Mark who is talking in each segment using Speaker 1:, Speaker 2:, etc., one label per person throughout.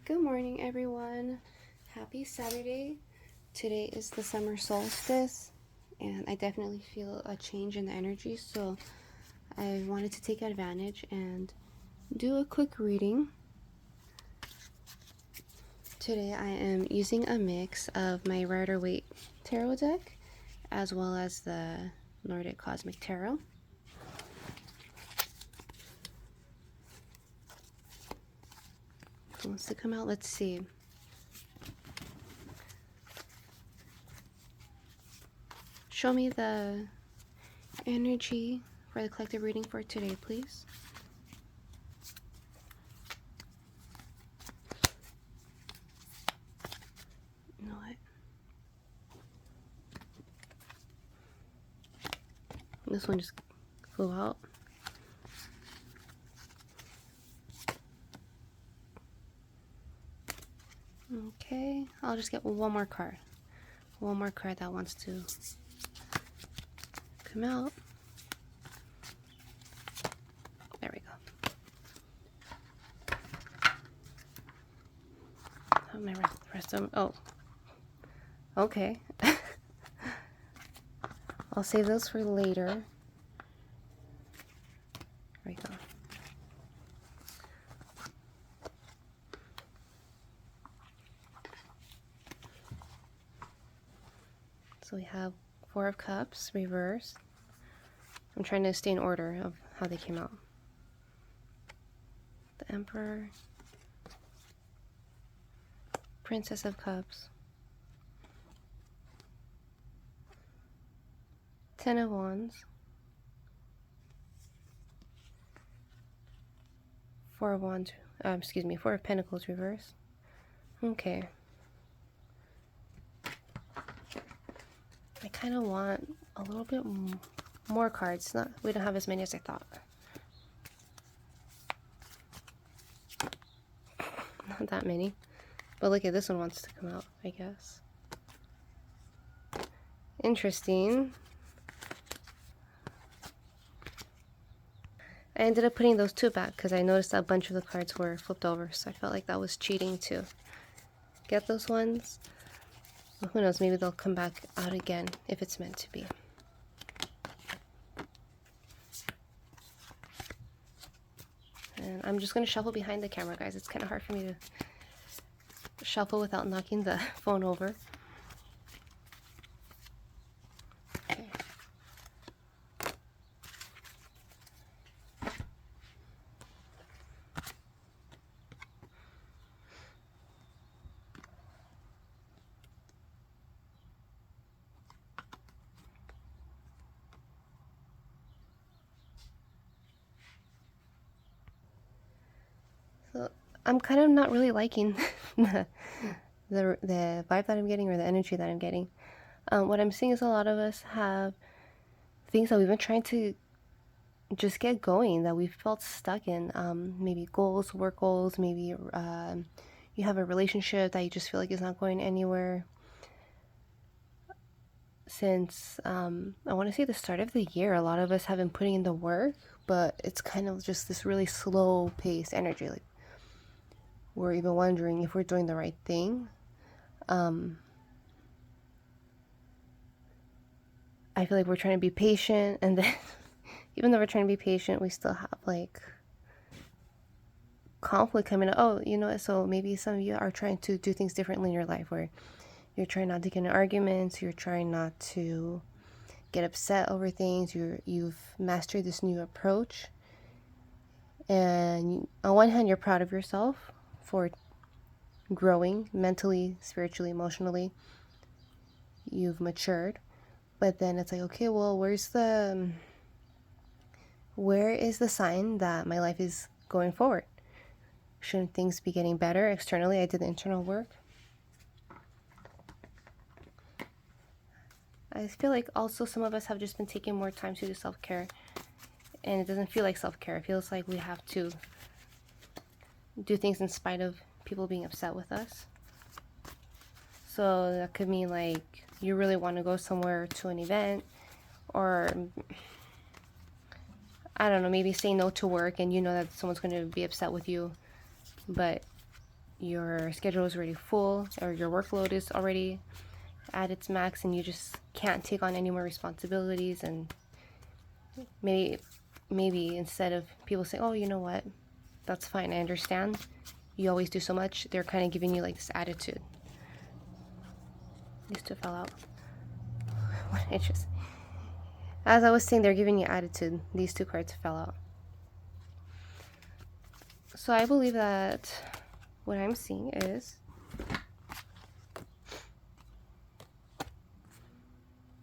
Speaker 1: Good morning, everyone. Happy Saturday. Today is the summer solstice, and I definitely feel a change in the energy, so I wanted to take advantage and do a quick reading. Today I am using a mix of my Rider-Waite tarot deck as well as the Nordic Cosmic Tarot. Who wants to come out? Let's see. Show me the energy for the collective reading for today, please. You know what? This one just flew out. Okay, I'll just get one more card. One more card that wants to come out. There we go. Oh, my rest of them. Oh, okay. I'll save those for later. There we go. So we have Four of Cups, reversed. I'm trying to stay in order of how they came out. The Emperor. Princess of Cups. Ten of Wands. Four of Wands, Four of Pentacles reverse. Okay. I kind of want a little bit more cards. We don't have as many as I thought. Not that many. But look at this one wants to come out, I guess. Interesting. I ended up putting those two back because I noticed that a bunch of the cards were flipped over, so I felt like that was cheating to get those ones. Well, who knows, maybe they'll come back out again if it's meant to be. And I'm just going to shuffle behind the camera, guys. It's kind of hard for me to shuffle without knocking the phone over. Okay. So I'm kind of not really liking the vibe that I'm getting or the energy that I'm getting. What I'm seeing is a lot of us have things that we've been trying to just get going, that we felt stuck in. Maybe goals, work goals, maybe you have a relationship that you just feel like is not going anywhere. Since I want to say the start of the year, a lot of us have been putting in the work, but it's kind of just this really slow paced energy. Like, we're even wondering if we're doing the right thing. I feel like we're trying to be patient, and then even though we're trying to be patient, we still have like conflict coming up. Oh, you know, so maybe some of you are trying to do things differently in your life, where you're trying not to get in arguments, you're trying not to get upset over things, you've mastered this new approach. And on one hand, you're proud of yourself for growing mentally, spiritually, emotionally. You've matured. But then it's like, okay, well, where is the sign that my life is going forward? Shouldn't things be getting better externally? I did the internal work. I feel like also some of us have just been taking more time to do self-care, and it doesn't feel like self-care. It feels like we have to do things in spite of people being upset with us. So that could mean like you really want to go somewhere to an event, or I don't know, maybe say no to work and you know that someone's going to be upset with you, but your schedule is already full, or your workload is already at its max and you just can't take on any more responsibilities, and maybe instead of people saying, oh, you know what, that's fine, I understand, you always do so much, they're kind of giving you like this attitude. These two fell out. It just, as I was saying, they're giving you attitude. These two cards fell out. So I believe that what I'm seeing is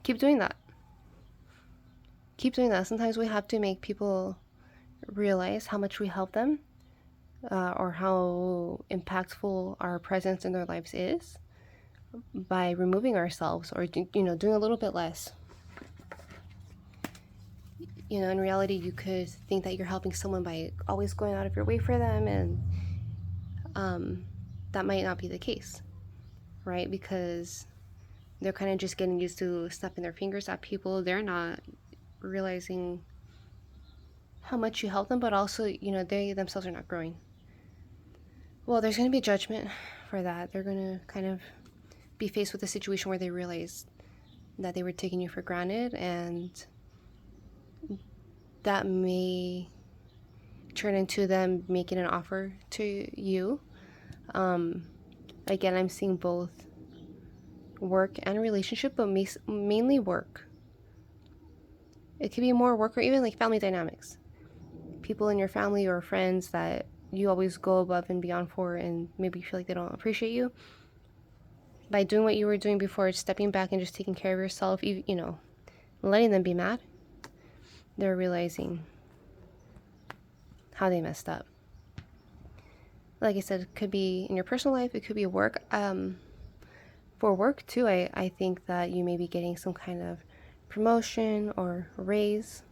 Speaker 1: keep doing that. Keep doing that. Sometimes we have to make people realize how much we help them, or how impactful our presence in their lives is, by removing ourselves, or doing a little bit less. In reality, you could think that you're helping someone by always going out of your way for them, and that might not be the case, right? Because they're kind of just getting used to snapping their fingers at people. They're not realizing how much you help them, but also, they themselves are not growing. Well, there's going to be judgment for that. They're going to kind of be faced with a situation where they realize that they were taking you for granted, and that may turn into them making an offer to you. Again, I'm seeing both work and relationship, but mainly work. It could be more work, or even like family dynamics. People in your family or friends that you always go above and beyond for, and maybe you feel like they don't appreciate you. By doing what you were doing before, stepping back and just taking care of yourself, letting them be mad, they're realizing how they messed up. Like I said, it could be in your personal life, it could be work. For work too, I think that you may be getting some kind of promotion or raise.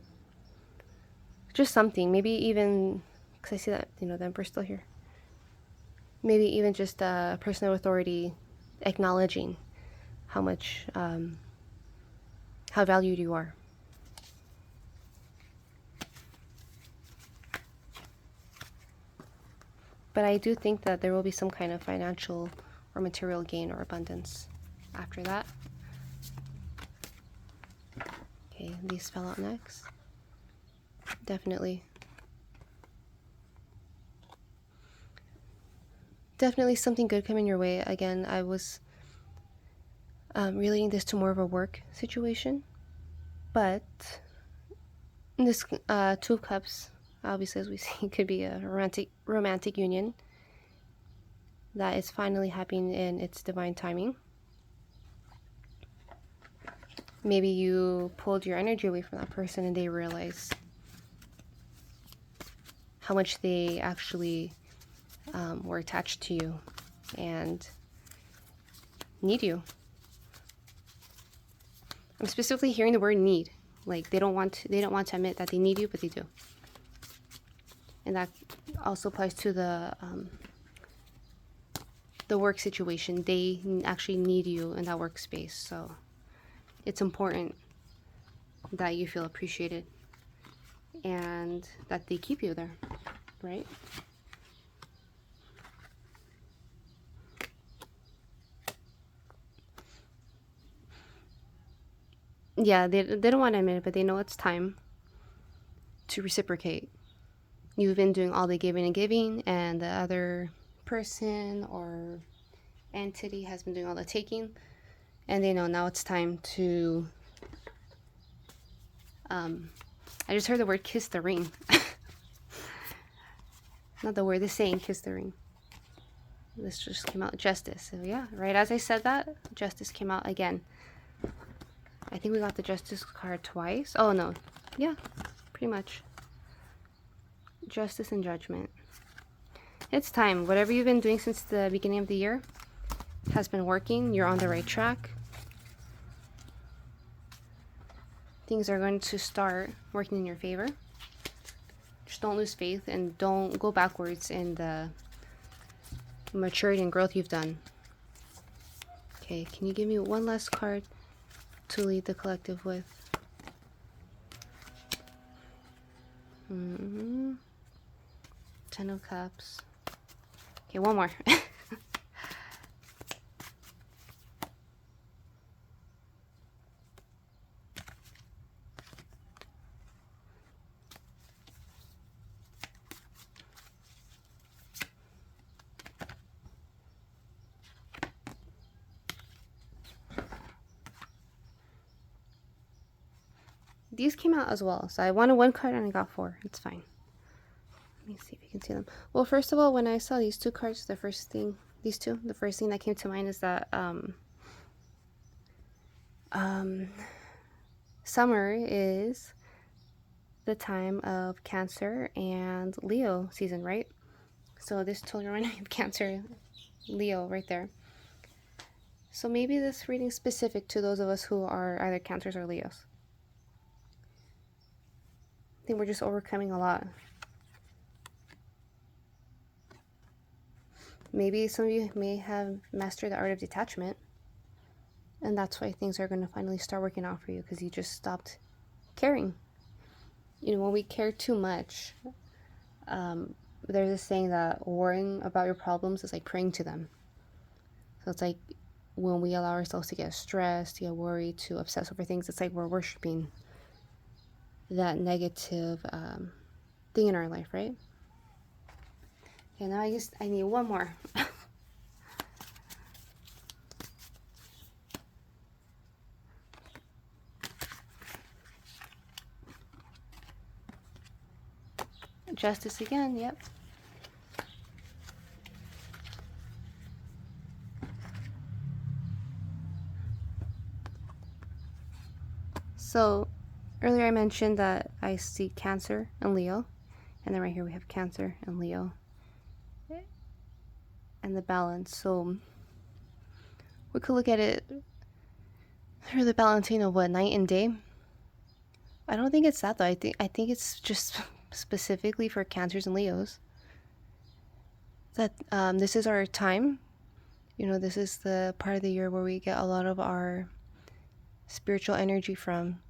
Speaker 1: Just something. Maybe even, because I see that, the Emperor's still here. Maybe even just a person of authority acknowledging how much, how valued you are. But I do think that there will be some kind of financial or material gain or abundance after that. Okay, these fell out next. Definitely something good coming your way. Again, I was relating this to more of a work situation, but this Two of Cups, obviously, as we see, could be a romantic union that is finally happening in its divine timing. Maybe you pulled your energy away from that person and they realize how much they actually were attached to you and need you. I'm specifically hearing the word need. Like they don't want to admit that they need you, but they do. And that also applies to the work situation. They actually need you in that workspace. So it's important that you feel appreciated and that they keep you there, right? Yeah, they don't want to admit it, but they know it's time to reciprocate. You've been doing all the giving and the other person or entity has been doing all the taking, and they know now it's time to I just heard the word kiss the ring. Not the word, the saying kiss the ring. This just came out, justice. So yeah, right as I said that, justice came out again. I think we got the justice card twice. Oh no, yeah, pretty much. Justice and judgment. It's time. Whatever you've been doing since the beginning of the year has been working. You're on the right track. Things are going to start working in your favor. Just don't lose faith and don't go backwards in the maturity and growth you've done. Okay, can you give me one last card to lead the collective with? Ten of Cups. Okay, one more. These came out as well, so I wanted one card and I got 4. It's fine. Let me see if you can see them. Well, first of all, when I saw these 2 cards, the first thing that came to mind is that summer is the time of Cancer and Leo season, right? So this totally reminded me of Cancer, Leo right there. So maybe this reading is specific to those of us who are either Cancers or Leos. I think we're just overcoming a lot. Maybe some of you may have mastered the art of detachment, and that's why things are going to finally start working out for you, because you just stopped caring. You know, when we care too much, there's this saying that worrying about your problems is like praying to them. So it's like when we allow ourselves to get stressed, to get worried, to obsess over things, it's like we're worshiping that negative thing in our life, right? Okay, now I need one more. Justice again, yep. So earlier I mentioned that I see Cancer and Leo, and then right here we have Cancer and Leo and the balance. So we could look at it through the balancing of what, night and day. I don't think it's that though. I think it's just specifically for Cancers and Leos that this is our time. You know, this is the part of the year where we get a lot of our spiritual energy from,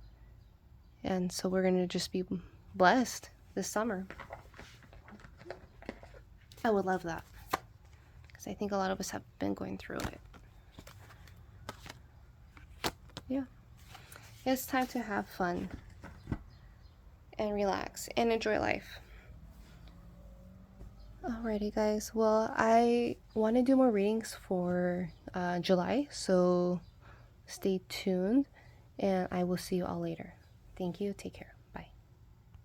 Speaker 1: and so we're gonna just be blessed this summer. I would love that, because I think a lot of us have been going through it. Yeah, it's time to have fun and relax and enjoy life. Alrighty guys, well, I want to do more readings for July, so stay tuned and I will see you all later. Thank you, take care.